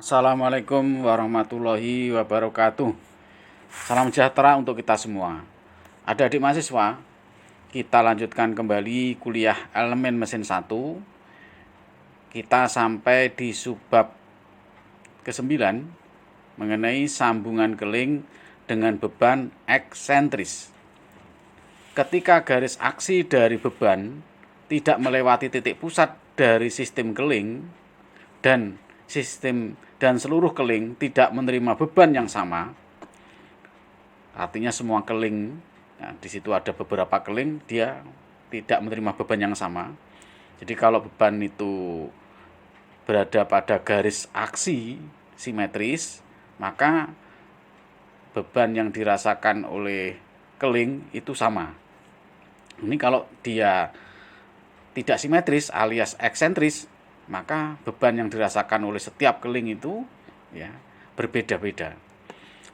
Assalamualaikum warahmatullahi wabarakatuh. Salam sejahtera untuk kita semua. Adik-adik mahasiswa, kita lanjutkan kembali kuliah elemen mesin 1. Kita sampai di subbab ke-9 mengenai sambungan keling dengan beban eksentris. Ketika garis aksi dari beban tidak melewati titik pusat dari sistem keling dan seluruh keling tidak menerima beban yang sama, artinya semua keling, di situ ada beberapa keling, dia tidak menerima beban yang sama. Jadi kalau beban itu berada pada garis aksi simetris, maka beban yang dirasakan oleh keling itu sama. Ini kalau dia tidak simetris alias eksentris, maka beban yang dirasakan oleh setiap keling itu berbeda-beda.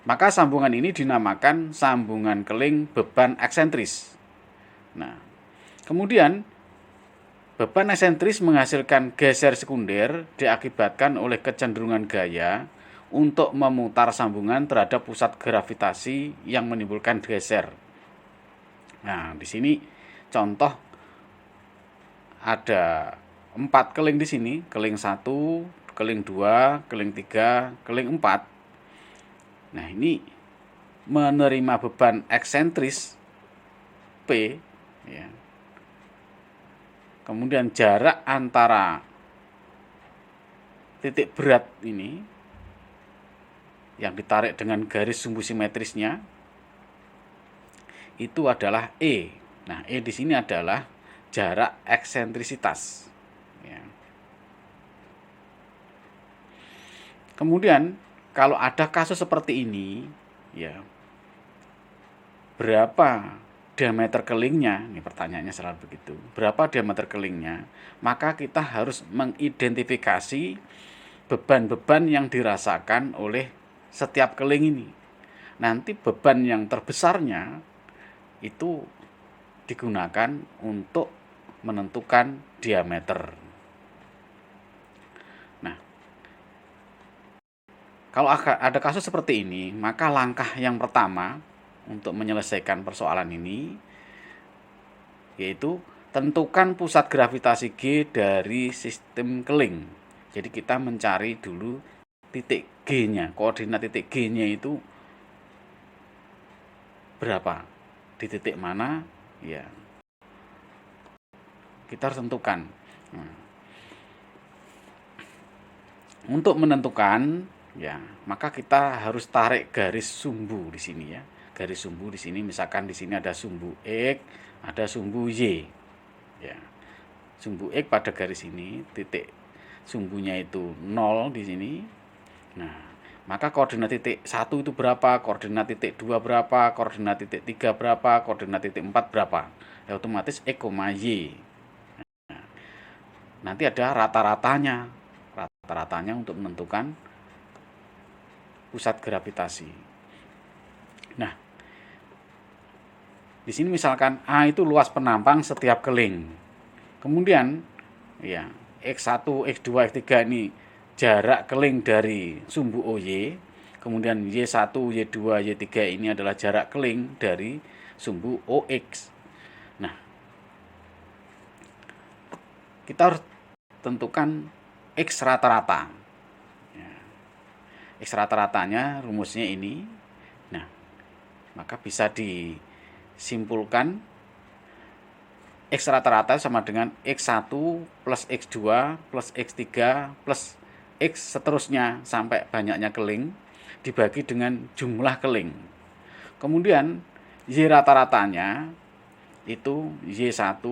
Maka sambungan ini dinamakan sambungan keling beban eksentris. Nah, kemudian beban eksentris menghasilkan geser sekunder diakibatkan oleh kecenderungan gaya untuk memutar sambungan terhadap pusat gravitasi yang menimbulkan geser. Nah, di sini contoh ada 4 keling di sini, keling 1, keling 2, keling 3, keling 4. Nah, ini menerima beban eksentris P, ya. Kemudian jarak antara titik berat ini yang ditarik dengan garis sumbu simetrisnya itu adalah E. Nah, E di sini adalah jarak eksentrisitas. Ya. Kemudian kalau ada kasus seperti ini, ya, berapa diameter kelingnya? Ini pertanyaannya selalu begitu. Berapa diameter kelingnya? Maka kita harus mengidentifikasi beban-beban yang dirasakan oleh setiap keling ini. Nanti beban yang terbesarnya itu digunakan untuk menentukan diameter. Nah, kalau ada kasus seperti ini, maka langkah yang pertama untuk menyelesaikan persoalan ini yaitu tentukan pusat gravitasi G dari sistem keling. Jadi kita mencari dulu titik G-nya, koordinat titik G-nya itu berapa, di titik mana, ya kita harus tentukan. Untuk menentukan, ya, maka kita harus tarik garis sumbu di sini, ya. Garis sumbu di sini, misalkan di sini ada sumbu X, ada sumbu Y. Ya. Sumbu X pada garis ini, titik sumbunya itu 0 di sini. Nah, maka koordinat titik 1 itu berapa, koordinat titik 2 berapa, koordinat titik 3 berapa, koordinat titik 4 berapa. Ya, otomatis X, Y. Nah, nanti ada rata-ratanya untuk menentukan pusat gravitasi. Nah, di sini misalkan A itu luas penampang setiap keling. Kemudian ya, X1, X2, X3 ini jarak keling dari sumbu OY. Kemudian Y1, Y2, Y3 ini adalah jarak keling dari sumbu OX. Nah, kita harus tentukan X rata-rata. Ya. X rata-ratanya rumusnya ini. Nah, maka bisa disimpulkan X rata-rata sama dengan X1 plus X2 plus X3 plus X seterusnya sampai banyaknya keling dibagi dengan jumlah keling. Kemudian Y rata-ratanya itu Y1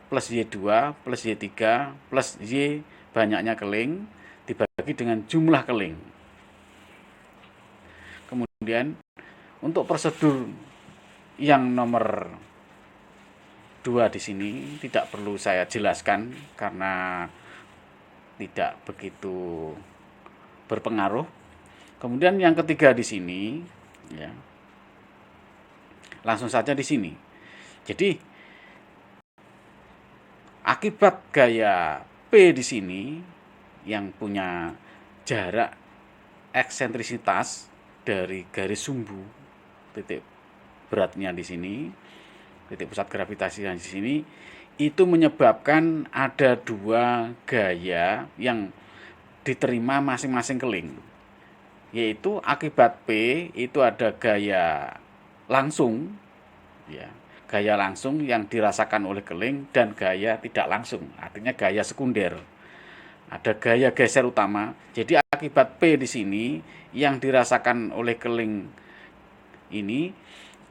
plus Y2 plus Y3 plus Y banyaknya keling dibagi dengan jumlah keling. Kemudian untuk prosedur yang nomor 2 di sini tidak perlu saya jelaskan karena tidak begitu berpengaruh. Kemudian yang ketiga di sini, ya, langsung saja di sini. Jadi akibat gaya P di sini yang punya jarak eksentrisitas dari garis sumbu titik beratnya di sini, titik pusat gravitasi di sini, itu menyebabkan ada dua gaya yang diterima masing-masing keling. Yaitu akibat P itu ada gaya langsung, ya, gaya langsung yang dirasakan oleh keling, dan gaya tidak langsung, artinya gaya sekunder. Ada gaya geser utama. Jadi akibat P di sini yang dirasakan oleh keling ini,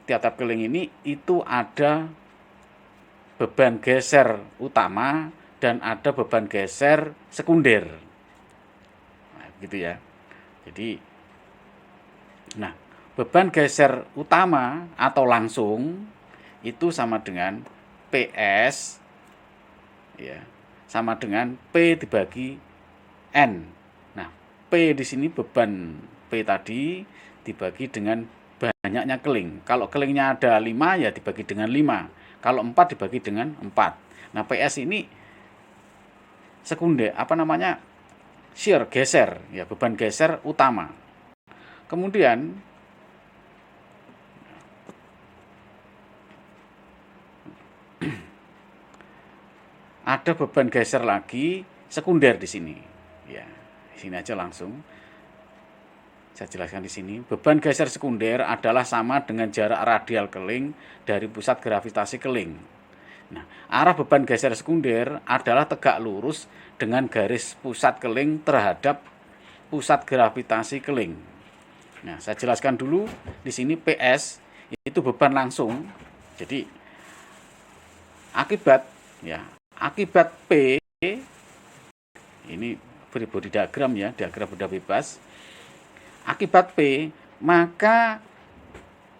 tiap-tiap keling ini itu ada beban geser utama dan ada beban geser sekunder. Nah, gitu ya. Jadi, nah, beban geser utama atau langsung itu sama dengan PS, ya, sama dengan P dibagi N. Nah, P di sini beban P tadi dibagi dengan banyaknya keling. Kalau kelingnya ada 5 ya dibagi dengan 5. Kalau 4 dibagi dengan 4. Nah, PS ini sekunder, shear, geser, ya, beban geser utama. Kemudian ada beban geser lagi sekunder di sini. Ya, di sini aja langsung saya jelaskan di sini. Beban geser sekunder adalah sama dengan jarak radial keling dari pusat gravitasi keling. Nah, arah beban geser sekunder adalah tegak lurus dengan garis pusat keling terhadap pusat gravitasi keling. Nah, saya jelaskan dulu di sini PS itu beban langsung. Jadi akibat P ini free body diagram, ya, diagram benda bebas. Akibat P, maka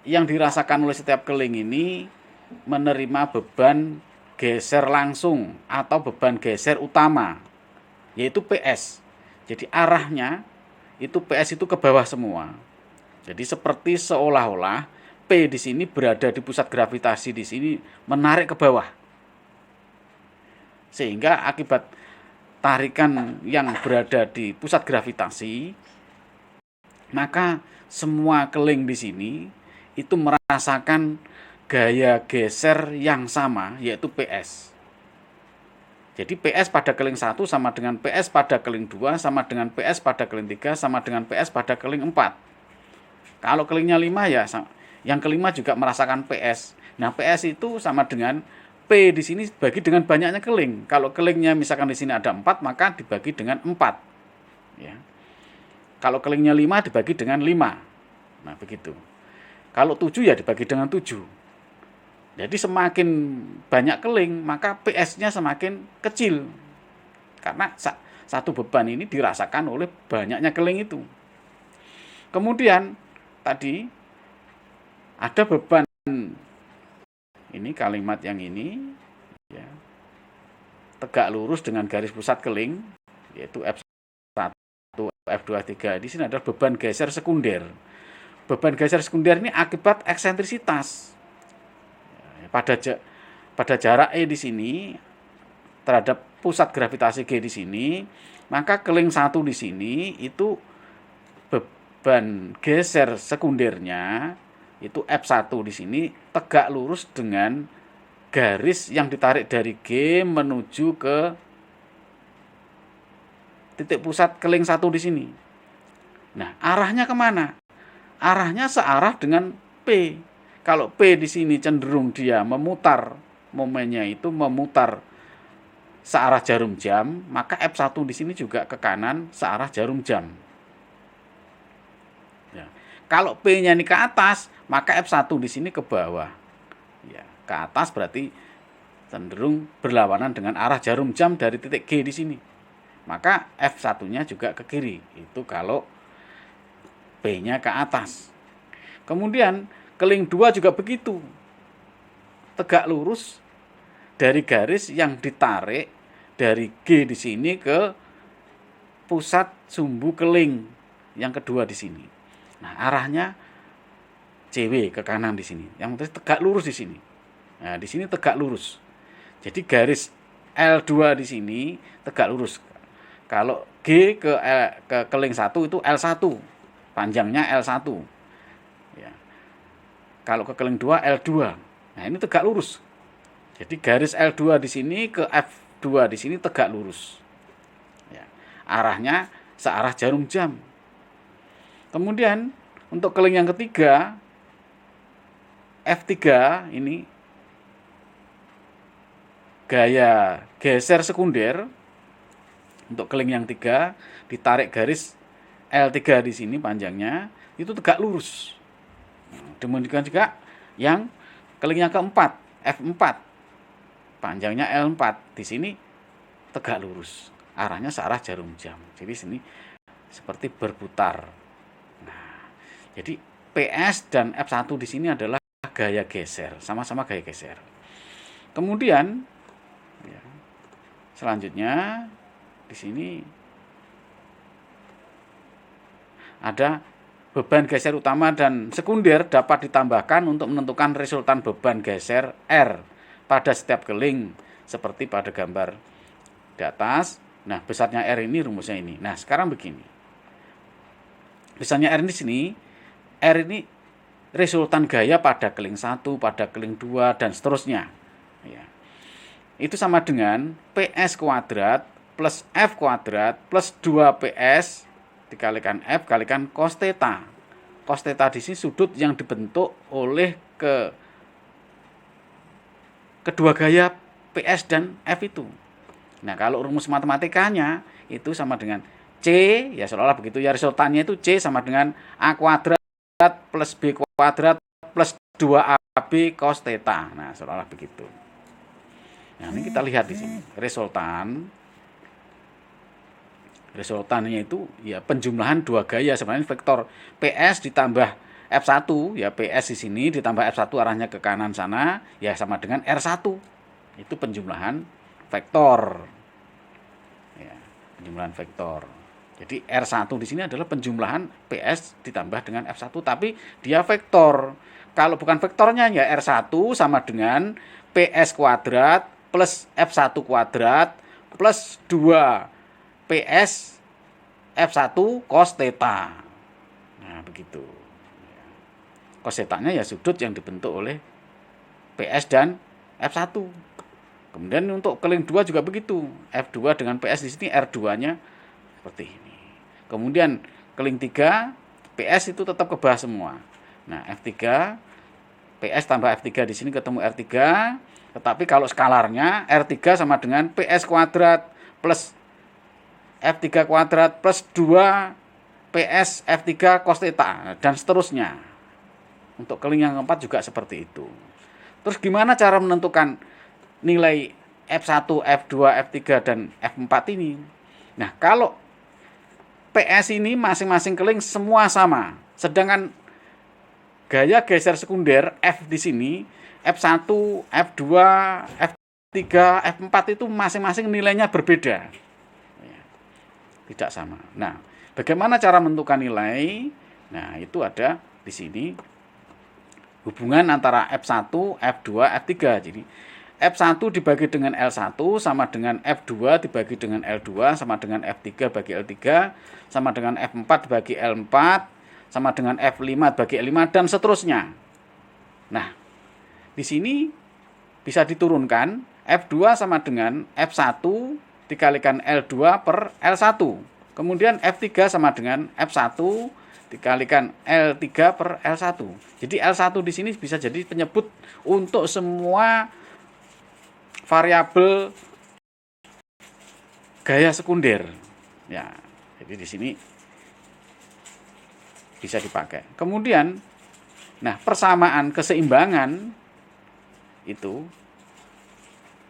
yang dirasakan oleh setiap keling ini menerima beban geser langsung atau beban geser utama, yaitu PS. Jadi arahnya itu PS itu ke bawah semua. Jadi seperti seolah-olah P di sini berada di pusat gravitasi di sini menarik ke bawah. Sehingga akibat tarikan yang berada di pusat gravitasi, maka semua keling di sini itu merasakan gaya geser yang sama, yaitu PS. Jadi PS pada keling 1 sama dengan PS pada keling 2 sama dengan PS pada keling 3 sama dengan PS pada keling 4. Kalau kelingnya 5 ya yang kelima juga merasakan PS. Nah, PS itu sama dengan P di sini dibagi dengan banyaknya keling. Kalau kelingnya misalkan di sini ada 4, maka dibagi dengan 4. Ya. Kalau kelingnya 5 dibagi dengan 5. Nah, begitu. Kalau 7 ya dibagi dengan 7. Jadi semakin banyak keling, maka PS-nya semakin kecil. Karena satu beban ini dirasakan oleh banyaknya keling itu. Kemudian tadi ada beban, ini kalimat yang ini, ya, tegak lurus dengan garis pusat keling, yaitu F1, F2, F3. Di sini adalah beban geser sekunder. Beban geser sekunder ini akibat eksentrisitas. Pada jarak E di sini terhadap pusat gravitasi G di sini, maka keling 1 di sini itu beban geser sekundernya itu F1 di sini tegak lurus dengan garis yang ditarik dari G menuju ke titik pusat keling 1 di sini. Nah, arahnya kemana? Arahnya searah dengan P. Kalau P di sini cenderung dia memutar, momennya itu memutar searah jarum jam, maka F1 di sini juga ke kanan searah jarum jam. Ya. Kalau P-nya ini ke atas, maka F1 di sini ke bawah. Ya, ke atas berarti cenderung berlawanan dengan arah jarum jam dari titik G di sini. Maka F1-nya juga ke kiri. Itu kalau P-nya ke atas. Kemudian keling 2 juga begitu. Tegak lurus dari garis yang ditarik dari G di sini ke pusat sumbu keling yang kedua di sini. Nah, arahnya CW ke kanan di sini. Yang tegak lurus di sini. Nah, di sini tegak lurus. Jadi garis L2 di sini tegak lurus. Kalau G ke keling 1 itu L1. panjangnya L1. Ya. Kalau ke keling 2 L2. Nah, ini tegak lurus. Jadi garis L2 di sini ke F2 di sini tegak lurus. Ya. Arahnya searah jarum jam. Kemudian untuk keling yang ketiga F3 ini gaya geser sekunder. Untuk keling yang 3 ditarik garis L3 di sini panjangnya itu tegak lurus. Demikian juga yang keling yang keempat F4 panjangnya L4 di sini tegak lurus. Arahnya searah jarum jam. Jadi sini seperti berputar. Nah, jadi PS dan F1 di sini adalah gaya geser, sama-sama gaya geser. Kemudian ya, selanjutnya di sini ada beban geser utama dan sekunder dapat ditambahkan untuk menentukan resultan beban geser R pada setiap keling seperti pada gambar di atas. Nah, besarnya R ini rumusnya ini. Nah, sekarang begini. Besarnya R di sini, R ini resultan gaya pada keling 1, pada keling 2 dan seterusnya. Ya. Itu sama dengan PS kuadrat plus F kuadrat plus 2PS dikalikan F kalikan cos theta. Cos theta di sini sudut yang dibentuk oleh kedua gaya PS dan F itu. Nah, kalau rumus matematikanya itu sama dengan C, ya seolah-olah begitu ya, resultannya itu C sama dengan A kuadrat plus B kuadrat plus 2AB cos theta. Nah, seolah-olah begitu. Nah, ini kita lihat di sini. Resultannya itu ya penjumlahan dua gaya, sebenarnya vektor PS ditambah F1 ya, PS di sini ditambah F1 arahnya ke kanan sana ya sama dengan R1. Itu penjumlahan vektor. Ya, penjumlahan vektor. Jadi R1 di sini adalah penjumlahan PS ditambah dengan F1 tapi dia vektor. Kalau bukan vektornya ya R1 sama dengan PS kuadrat plus F1 kuadrat plus 2 PS F1 cos theta. Nah, begitu. Cos theta-nya ya sudut yang dibentuk oleh PS dan F1. Kemudian untuk keling 2 juga begitu. F2 dengan PS di sini R2-nya seperti ini. Kemudian keling 3 PS itu tetap ke bawah semua. Nah, F3 PS tambah F3 di sini ketemu R3, tetapi kalau skalarnya R3 sama dengan PS kuadrat plus F3 kuadrat plus 2 PS F3 cos theta dan seterusnya. Untuk keling yang keempat juga seperti itu. Terus gimana cara menentukan nilai F1, F2, F3 dan F4 ini? Nah, kalau PS ini masing-masing keling semua sama. Sedangkan gaya geser sekunder F di sini, F1, F2, F3, F4 itu masing-masing nilainya berbeda. Tidak sama. Nah, bagaimana cara menentukan nilai? Nah, itu ada di sini hubungan antara F1, F2, F3. Jadi, F1 dibagi dengan L1 sama dengan F2 dibagi dengan L2 sama dengan F3 bagi L3 sama dengan F4 bagi L4 sama dengan F5 bagi L5 dan seterusnya. Nah, di sini bisa diturunkan F2 sama dengan F1 dikalikan L2 per L1. Kemudian F3 sama dengan F1 dikalikan L3 per L1. Jadi L1 di sini bisa jadi penyebut untuk semua variabel gaya sekunder. Ya, jadi di sini bisa dipakai. Kemudian, nah persamaan keseimbangan itu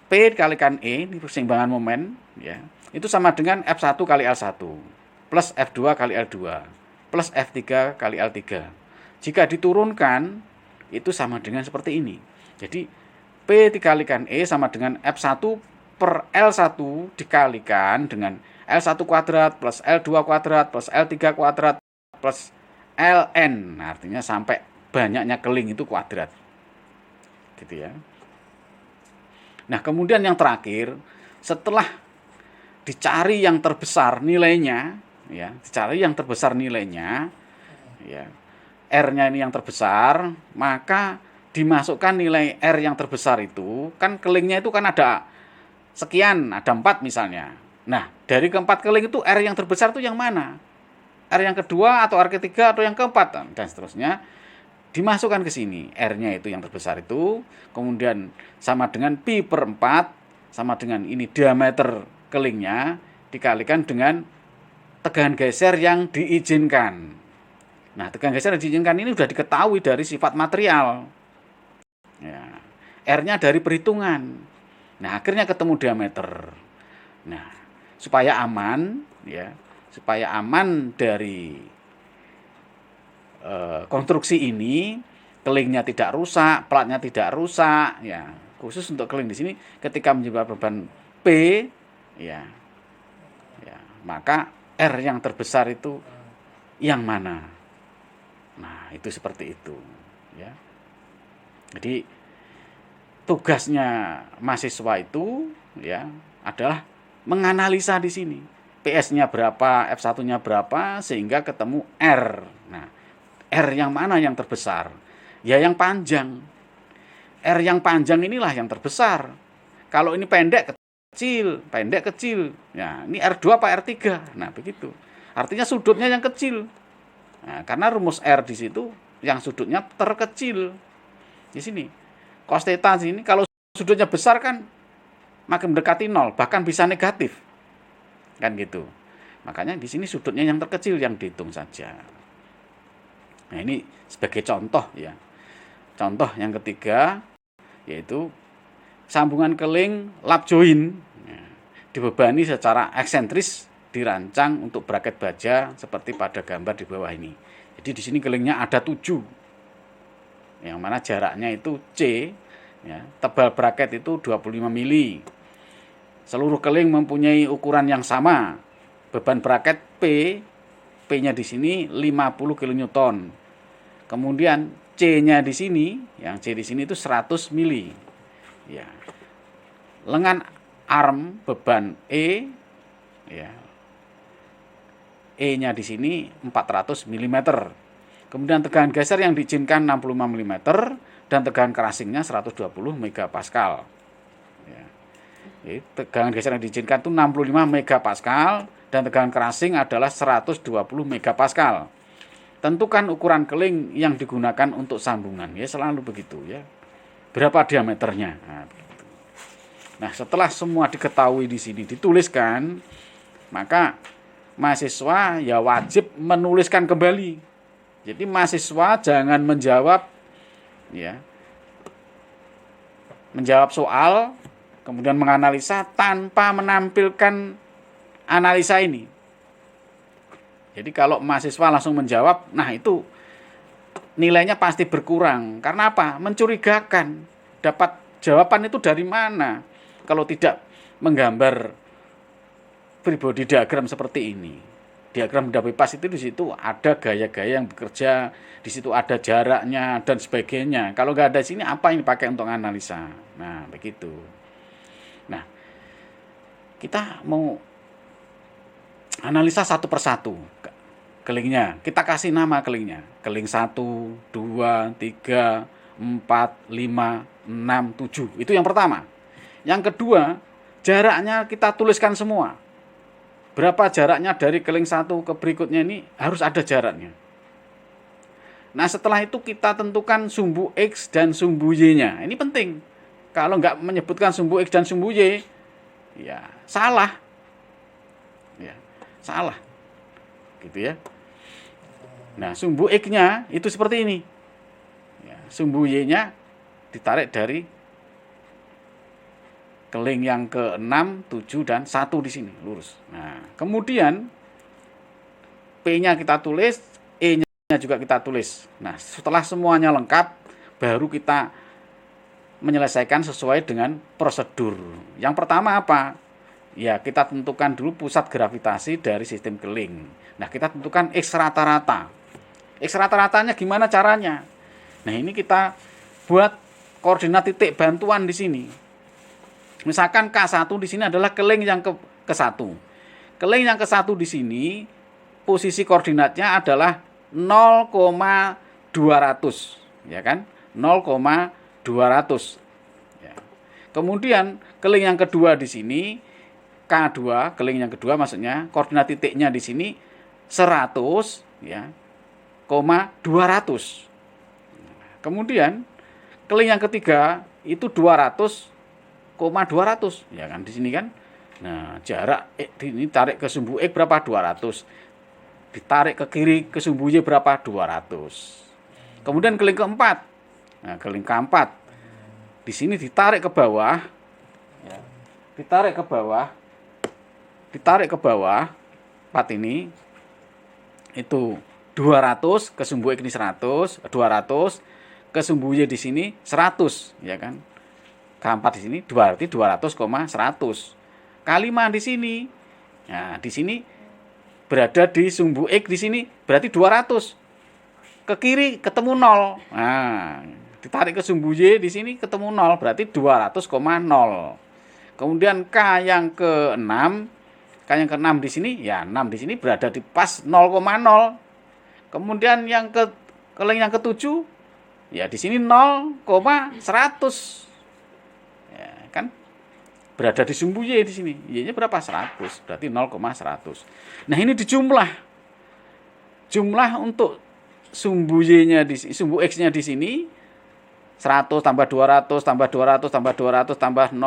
P dikalikan E, ini keseimbangan momen, ya, itu sama dengan F1 kali L1 plus F2 kali L2 plus F3 kali L3. Jika diturunkan, itu sama dengan seperti ini. Jadi, P dikalikan E sama dengan F1 per L1 dikalikan dengan L1 kuadrat plus L2 kuadrat plus L3 kuadrat plus Ln. Nah, artinya sampai banyaknya keling itu kuadrat. Gitu ya. Nah, kemudian yang terakhir, setelah dicari yang terbesar nilainya, ya, dicari yang terbesar nilainya, ya, R-nya ini yang terbesar, maka dimasukkan nilai R yang terbesar itu, kan kelingnya itu kan ada sekian, ada 4 misalnya. Nah, dari keempat keling itu R yang terbesar itu yang mana? R yang kedua atau R ketiga atau yang keempat, dan seterusnya. Dimasukkan ke sini, R-nya itu yang terbesar itu, kemudian sama dengan pi per 4, sama dengan ini diameter kelingnya, dikalikan dengan tegangan geser yang diizinkan. Nah, tegangan geser yang diizinkan ini sudah diketahui dari sifat material. Ya, R-nya dari perhitungan. Nah, akhirnya ketemu diameter. Nah, supaya aman, ya, supaya aman dari konstruksi ini, kelingnya tidak rusak, platnya tidak rusak, ya, khusus untuk keling di sini, ketika menjadi beban P, ya, maka R yang terbesar itu yang mana? Nah, itu seperti itu, ya. Jadi tugasnya mahasiswa itu, ya, adalah menganalisa di sini. PS-nya berapa, F1-nya berapa, sehingga ketemu R. Nah, R yang mana yang terbesar? Ya yang panjang. R yang panjang inilah yang terbesar. Kalau ini pendek kecil. Ya, ini R2 apa R3? Nah, begitu. Artinya sudutnya yang kecil. Nah, karena rumus R di situ yang sudutnya terkecil. Di sini cos theta sini kalau sudutnya besar kan makin mendekati 0, bahkan bisa negatif. Kan gitu. Makanya di sini sudutnya yang terkecil yang dihitung saja. Nah, ini sebagai contoh, ya. Contoh yang ketiga yaitu sambungan keling lap join, ya, dibebani secara eksentris, dirancang untuk braket baja seperti pada gambar di bawah ini. Jadi di sini kelingnya ada 7, yang mana jaraknya itu C, ya, tebal braket itu 25 mili. Seluruh keling mempunyai ukuran yang sama. Beban braket P-nya di sini 50 kN. Kemudian C-nya di sini, yang C di sini itu 100 mili. Ya. Lengan arm beban E, ya. E-nya di sini 400 mm. Kemudian tegangan geser yang diizinkan 65 mm dan tegangan kerasingnya 120 megapascal. Ya. Jadi, tegangan geser yang diizinkan itu 65 megapascal dan tegangan kerasing adalah 120 megapascal. Tentukan ukuran keling yang digunakan untuk sambungan, ya, selalu begitu, ya. Berapa diameternya? Nah, setelah semua diketahui di sini dituliskan, maka mahasiswa ya wajib menuliskan kembali. Jadi mahasiswa jangan menjawab, ya, menjawab soal kemudian menganalisa tanpa menampilkan analisa ini. Jadi kalau mahasiswa langsung menjawab, nah itu nilainya pasti berkurang. Karena apa? Mencurigakan. Dapat jawaban itu dari mana? Kalau tidak menggambar free body diagram seperti ini. Diagram benda bebas itu di situ ada gaya-gaya yang bekerja, di situ ada jaraknya dan sebagainya. Kalau nggak ada sini, apa yang dipakai untuk analisa? Nah, begitu. Nah, kita mau analisa satu persatu kelingnya. Kita kasih nama kelingnya. Keling 1, 2, 3, 4, 5, 6, 7. Itu yang pertama. Yang kedua, jaraknya kita tuliskan semua. Berapa jaraknya dari keling 1 ke berikutnya ini harus ada jaraknya. Nah, setelah itu kita tentukan sumbu X dan sumbu Y-nya. Ini penting. Kalau nggak menyebutkan sumbu X dan sumbu Y, ya salah. Ya, salah. Gitu ya. Nah, sumbu X-nya itu seperti ini. Ya, sumbu Y-nya ditarik dari keling yang ke-6, 7, dan 1 di sini, lurus. Nah, kemudian P-nya kita tulis, E-nya juga kita tulis. Nah, setelah semuanya lengkap, baru kita menyelesaikan sesuai dengan prosedur. Yang pertama apa? Ya, kita tentukan dulu pusat gravitasi dari sistem keling. Nah, kita tentukan X rata-rata. X rata-ratanya gimana caranya? Nah, ini kita buat koordinat titik bantuan di sini. Misalkan K1 di sini adalah keling yang ke-1. Keling yang ke-1 di sini posisi koordinatnya adalah 0,200, ya kan? 0,200. Ya. Kemudian keling yang kedua di sini K2, keling yang kedua maksudnya koordinat titiknya di sini 100, ya, 200. Kemudian keling yang ketiga itu 200, 200, ya kan di sini kan. Nah, jarak ini tarik ke sumbu X berapa? 200. Ditarik ke kiri ke sumbu Y berapa? 200. Kemudian keling keempat. Nah, keling keempat di sini ditarik ke bawah, ya. Ditarik ke bawah 4 ini itu 200 ke sumbu X ini 100, 200 ke sumbu Y di sini 100, ya kan. K4 di sini berarti 200,100. K5 di sini. Nah, di sini berada di sumbu X di sini berarti 200. Ke kiri ketemu 0. Nah, ditarik ke sumbu Y di sini ketemu 0 berarti 200,0. Kemudian K yang ke-6 di sini ya 6 di sini berada di pas 0,0. Kemudian yang keling yang ke-7 ya di sini 0,100. Ya, kan? Berada di sumbu Y di sini. Y-nya berapa? 100. Berarti 0,100. Nah, ini dijumlah. Jumlah untuk sumbu Y-nya di sini, sumbu X-nya di sini 100 tambah 200 tambah 200 tambah 200 tambah 000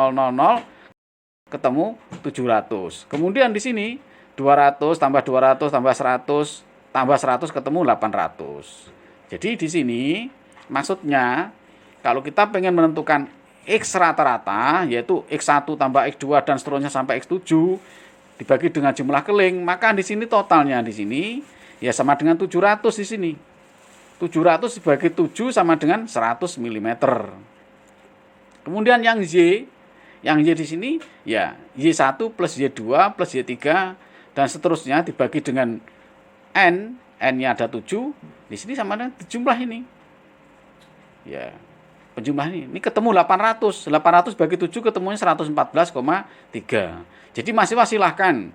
ketemu 700. Kemudian di sini 200 tambah 200 tambah 100 tambah 100 ketemu 800. Jadi di sini maksudnya kalau kita pengen menentukan X rata-rata yaitu X1 tambah X2 dan seterusnya sampai X7 dibagi dengan jumlah keling, maka di sini totalnya di sini ya sama dengan 700 di sini. 700 dibagi 7 sama dengan 100 mm. Kemudian yang Y di sini ya Y1 plus Y2 plus Y3 dan seterusnya dibagi dengan N-nya ada 7, di sini sama dengan jumlah ini. Ya, penjumlah ini ketemu 800. 800 bagi 7 ketemunya 114,3. Jadi masih silahkan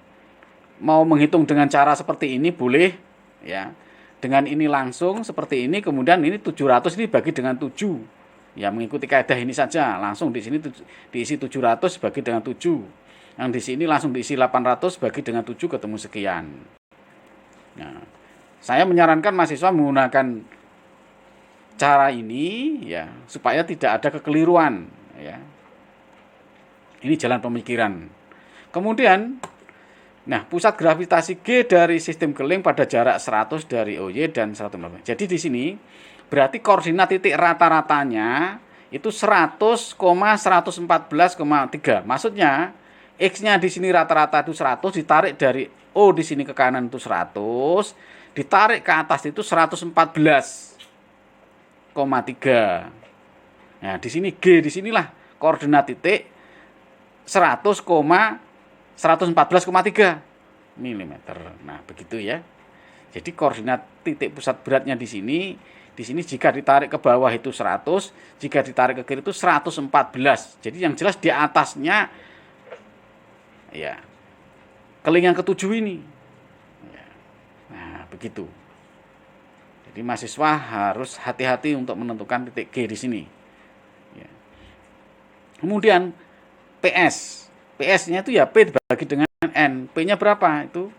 mau menghitung dengan cara seperti ini boleh, ya. Dengan ini langsung seperti ini, kemudian ini 700 ini bagi dengan 7. Ya, mengikuti kaidah ini saja. Langsung di sini diisi 700 bagi dengan 7. Yang di sini langsung diisi 800 bagi dengan 7 ketemu sekian. Nah, saya menyarankan mahasiswa menggunakan cara ini ya supaya tidak ada kekeliruan, ya. Ini jalan pemikiran. Kemudian nah, pusat gravitasi G dari sistem keling pada jarak 100 dari OY dan 150. Jadi di sini berarti koordinat titik rata-ratanya itu 100,114,3. Maksudnya X-nya di sini rata-rata itu 100, ditarik dari O di sini ke kanan itu 100, ditarik ke atas itu 114,3. Nah, di sini G di sinilah koordinat titik 114,3 mm. Nah, begitu ya. Jadi koordinat titik pusat beratnya di sini jika ditarik ke bawah itu 100, jika ditarik ke kiri itu 114. Jadi yang jelas di atasnya ya keling yang ke-7 ini. Ya. Nah, begitu. Jadi mahasiswa harus hati-hati untuk menentukan titik G di sini. Ya. Kemudian PS. PS-nya itu ya P dibagi dengan N. P-nya berapa? Itu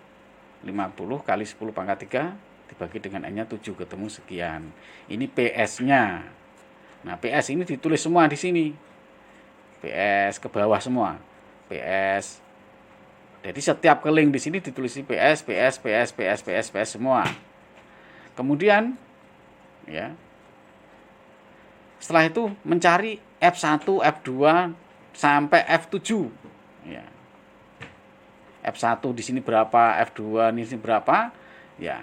50 kali 10 pangkat 3 dibagi dengan N-nya 7 ketemu sekian. Ini PS-nya. Nah, PS ini ditulis semua di sini. PS ke bawah semua. PS. Jadi setiap keling di sini ditulis PS, PS, PS, PS, PS, PS semua. Kemudian ya. Setelah itu mencari F1, F2 sampai F7. Ya. F1 di sini berapa, F2 di sini berapa? Ya.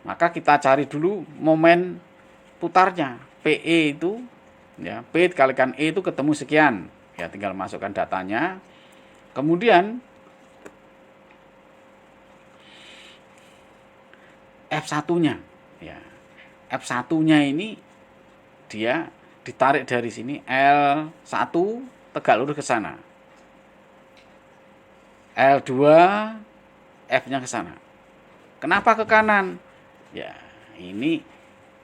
Maka kita cari dulu momen putarnya. PE itu ya, P dikalikan E itu ketemu sekian. Ya, tinggal masukkan datanya. Kemudian F1-nya ya. F1-nya ini dia ditarik dari sini L1 tegak lurus ke sana. L2 F-nya ke sana. Kenapa ke kanan? Ya, ini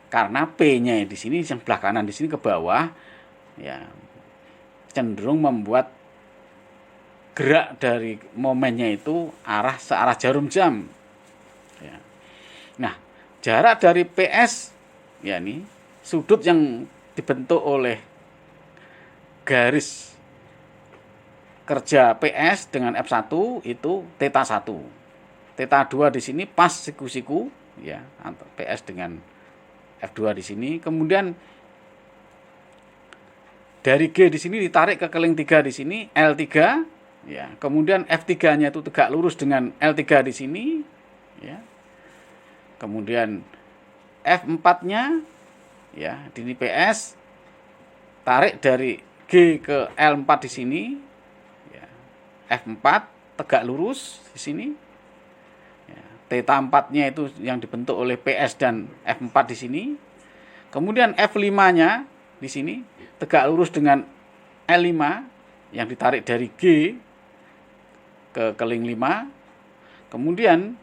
karena P-nya di sini yang sebelah kanan di sini ke bawah, ya cenderung membuat gerak dari momennya itu searah jarum jam. Ya. Nah, jarak dari PS, ya ini sudut yang dibentuk oleh garis kerja PS dengan F1 itu theta 1. Theta 2 di sini pas siku-siku, ya, antara PS dengan F2 di sini. Kemudian dari G di sini ditarik ke keling 3 di sini, L3, ya. Kemudian F3-nya itu tegak lurus dengan L3 di sini, ya. Kemudian F4-nya, ya, di PS tarik dari G ke L4 di sini, ya. F4 tegak lurus di sini. Ya. Theta 4-nya itu yang dibentuk oleh PS dan F4 di sini. Kemudian F5-nya di sini tegak lurus dengan L5 yang ditarik dari G ke keling 5. Kemudian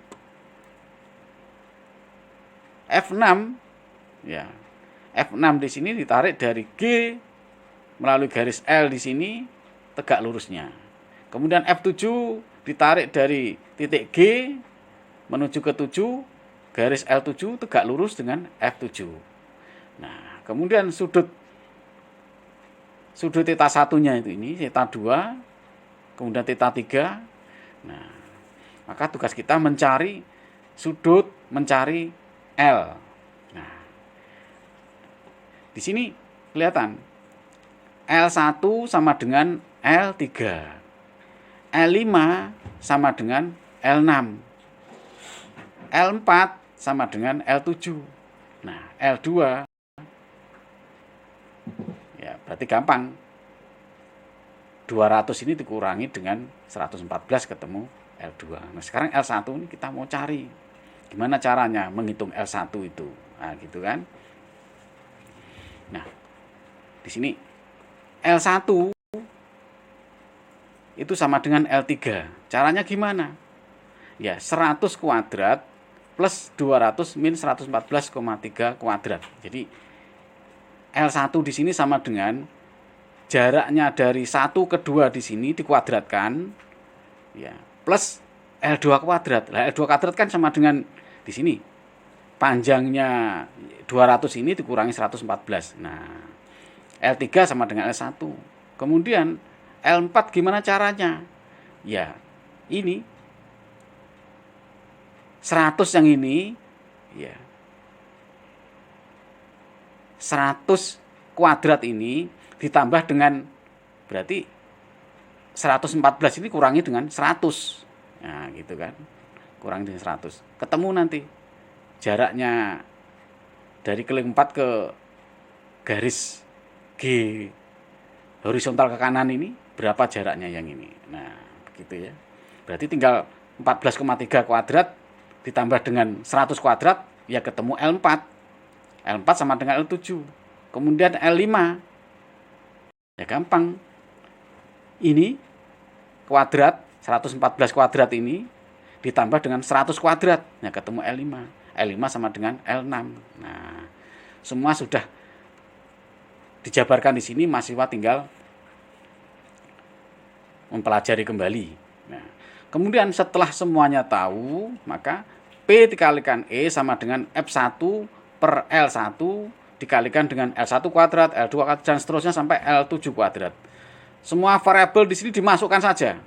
F6, ya. F6 di sini ditarik dari G melalui garis L di sini tegak lurusnya. Kemudian F7 ditarik dari titik G menuju ke 7, garis L7 tegak lurus dengan F7. Nah, kemudian sudut theta 1-nya itu ini theta 2, kemudian theta 3. Nah, maka tugas kita mencari sudut, mencari L. Nah, di sini kelihatan L1 sama dengan L3. L5 sama dengan L6. L4 sama dengan L7. Nah, L2 ya berarti gampang. 200 ini dikurangi dengan 114 ketemu L2. Nah, sekarang L1 ini kita mau cari. Gimana caranya menghitung L1 itu? Nah, gitu kan. Nah, di sini L1 itu sama dengan L3. Caranya gimana? Ya, 100 kuadrat plus 200 min 114,3 kuadrat. Jadi L1 di sini sama dengan jaraknya dari 1 ke 2 di sini dikuadratkan, ya, plus L2 kuadrat. Lah, L2 kuadrat kan sama dengan di sini panjangnya 200 ini dikurangi 114. Nah, L3 sama dengan L1. Kemudian L4 gimana caranya? Ya, ini 100 yang ini, ya, 100 kuadrat ini ditambah dengan berarti 114 ini kurangi dengan 100. Nah, gitu kan. Kurangi dengan 100. Ketemu nanti jaraknya dari keling 4 ke garis G horizontal ke kanan ini berapa jaraknya yang ini. Nah, begitu ya. Berarti tinggal 14,3 kuadrat ditambah dengan 100 kuadrat, ya ketemu L4. L4 sama dengan L7. Kemudian L5. Ya gampang. Ini kuadrat 114 kuadrat ini ditambah dengan 100 kuadrat. Nah, ketemu L5. L5 sama dengan L6. Nah, semua sudah dijabarkan di sini, mahasiswa tinggal mempelajari kembali. Nah, kemudian setelah semuanya tahu, maka P dikalikan E sama dengan F1 per L1 dikalikan dengan L1 kuadrat, L2 kuadrat, dan seterusnya sampai L7 kuadrat. Semua variabel di sini dimasukkan saja.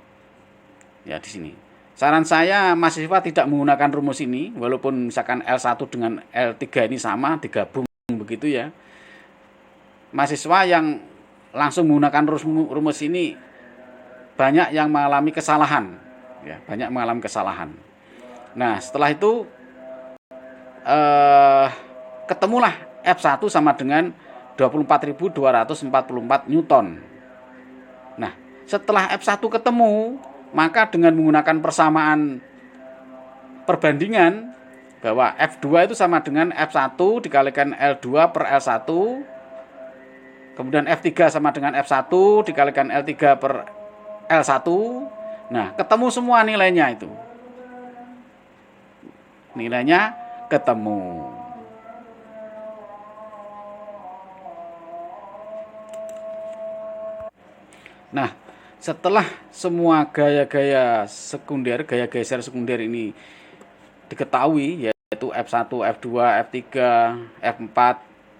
Ya, di sini. Saran saya mahasiswa tidak menggunakan rumus ini, walaupun misalkan L1 dengan L3 ini sama, digabung begitu ya. Mahasiswa yang langsung menggunakan rumus ini banyak yang mengalami kesalahan, ya, banyak mengalami kesalahan. Nah, setelah itu ketemulah F1 sama dengan 24.244 Newton. Nah, setelah F1 ketemu, maka dengan menggunakan persamaan perbandingan bahwa F2 itu sama dengan F1 dikalikan L2 per L1, kemudian F3 sama dengan F1 dikalikan L3 per L1. Nah, ketemu semua nilainya itu. Nilainya ketemu. Nah, setelah semua gaya-gaya sekunder, gaya geser sekunder ini diketahui, yaitu F1, F2, F3, F4,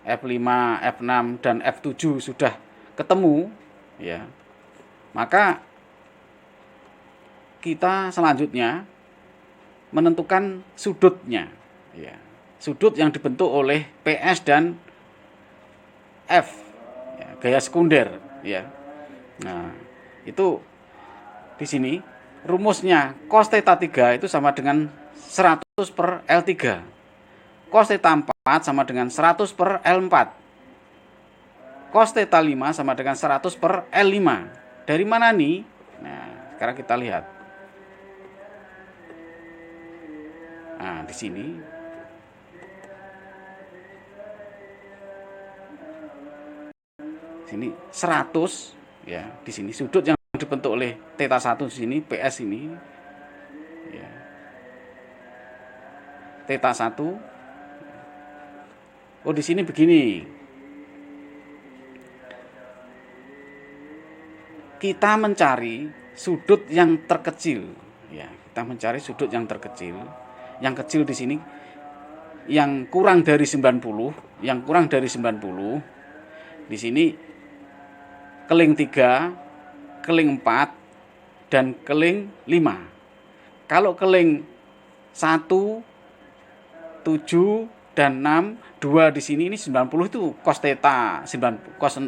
F5, F6, dan F7 sudah ketemu, ya, maka kita selanjutnya menentukan sudutnya, ya, sudut yang dibentuk oleh PS dan F, ya, gaya sekunder, ya. Nah, itu di sini rumusnya cos theta 3 itu sama dengan 100 per L3. Cos theta 4 sama dengan 100 per L4. Cos theta 5 sama dengan 100 per L5. Dari mana nih? Nah, sekarang kita lihat. Nah, di sini sini 100, ya, di sini sudut yang dibentuk oleh theta 1 di sini, PS ini, ya, theta 1. Oh, di sini begini. Kita mencari sudut yang terkecil, ya, kita mencari sudut yang terkecil. Yang kecil di sini yang kurang dari 90, yang kurang dari 90. Di sini keling 3, keling 4, dan keling 5. Kalau keling 1, 7, dan 6, 2 di sini ini 90 itu cos theta, cos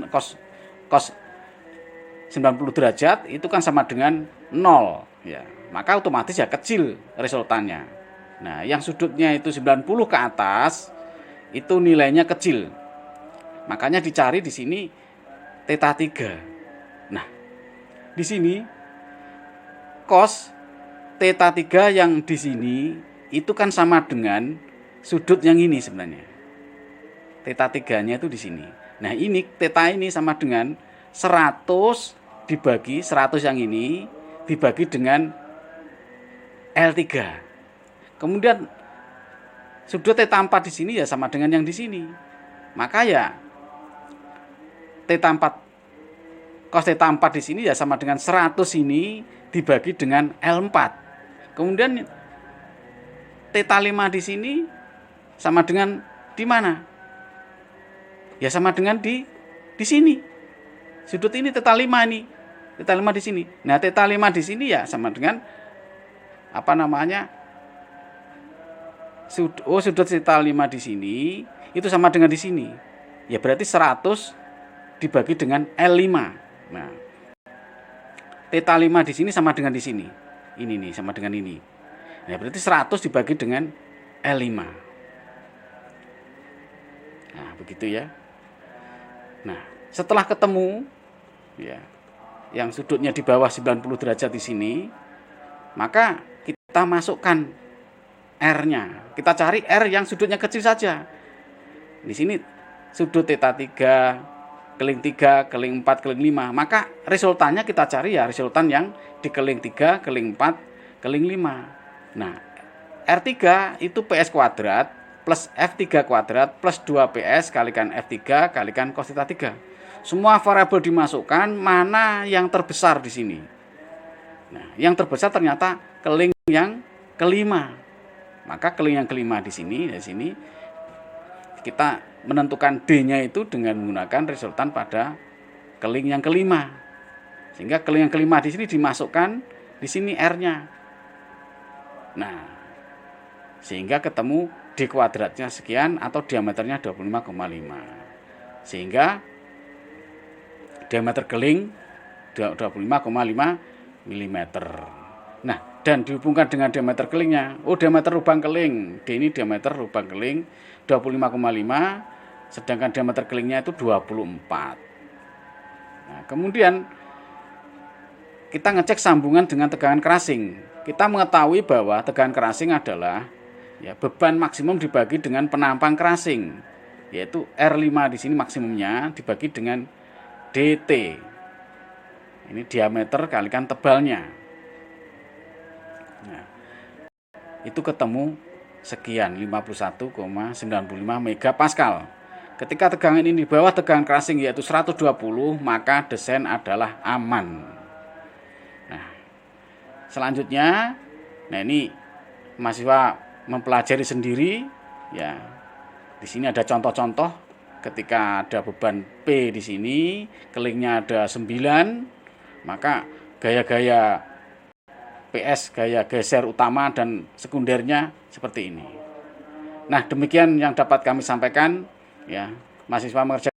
90 derajat itu kan sama dengan 0, ya. Maka otomatis ya kecil resultannya. Nah, yang sudutnya itu 90 ke atas itu nilainya kecil. Makanya dicari di sini theta 3. Nah, di sini cos theta 3 yang di sini itu kan sama dengan sudut yang ini sebenarnya. Theta 3-nya itu di sini. Nah, ini theta ini sama dengan 100 dibagi 100 yang ini dibagi dengan L3. Kemudian sudut theta 4 di sini ya sama dengan yang di sini. Maka ya theta 4 cos theta 4 di sini ya sama dengan 100 ini dibagi dengan L4. Kemudian theta 5 di sini sama dengan di mana? Ya sama dengan di sini. Sudut ini theta 5 ini. Theta 5 di sini. Nah, theta 5 di sini ya sama dengan apa namanya? Sudut theta 5 di sini itu sama dengan di sini. Ya berarti 100 dibagi dengan L5. Nah, theta 5 di sini sama dengan di sini. Ini nih sama dengan ini. Nah, berarti 100 dibagi dengan L5. Nah, begitu ya. Nah, setelah ketemu, ya, yang sudutnya di bawah 90 derajat di sini, maka kita masukkan R-nya. Kita cari R yang sudutnya kecil saja. Di sini sudut theta 3, keling 3, keling 4, keling 5. Maka resultannya kita cari ya resultan yang di keling 3, keling 4, keling 5. Nah, R3 itu PS kuadrat plus F3 kuadrat plus 2PS kalikan F3 kalikan cos theta 3. Semua variabel dimasukkan, mana yang terbesar di sini. Nah, yang terbesar ternyata keling yang kelima. Maka keling yang kelima di sini kita menentukan D-nya itu dengan menggunakan resultan pada keling yang kelima. Sehingga keling yang kelima di sini dimasukkan di sini R-nya. Nah, sehingga ketemu D kuadratnya sekian atau diameternya 25,5. Sehingga diameter keling 25,5 mm. Nah, dan dihubungkan dengan diameter kelingnya. Oh, diameter lubang keling. D ini diameter lubang keling 25,5, sedangkan diameter kelingnya itu 24. Nah, kemudian kita ngecek sambungan dengan tegangan kerasing. Kita mengetahui bahwa tegangan kerasing adalah ya beban maksimum dibagi dengan penampang kerasing, yaitu R5 di sini maksimumnya dibagi dengan DT. Ini diameter kalikan tebalnya. Nah, itu ketemu sekian 51,95 megapascal. Ketika tegangan ini di bawah tegangan crashing yaitu 120, maka desain adalah aman. Nah, selanjutnya, nah ini mahasiswa mempelajari sendiri ya. Di sini ada contoh-contoh ketika ada beban P di sini, kelingnya ada 9, maka gaya-gaya PS, gaya geser utama dan sekundernya seperti ini. Nah, demikian yang dapat kami sampaikan ya. Mahasiswa mengerjakan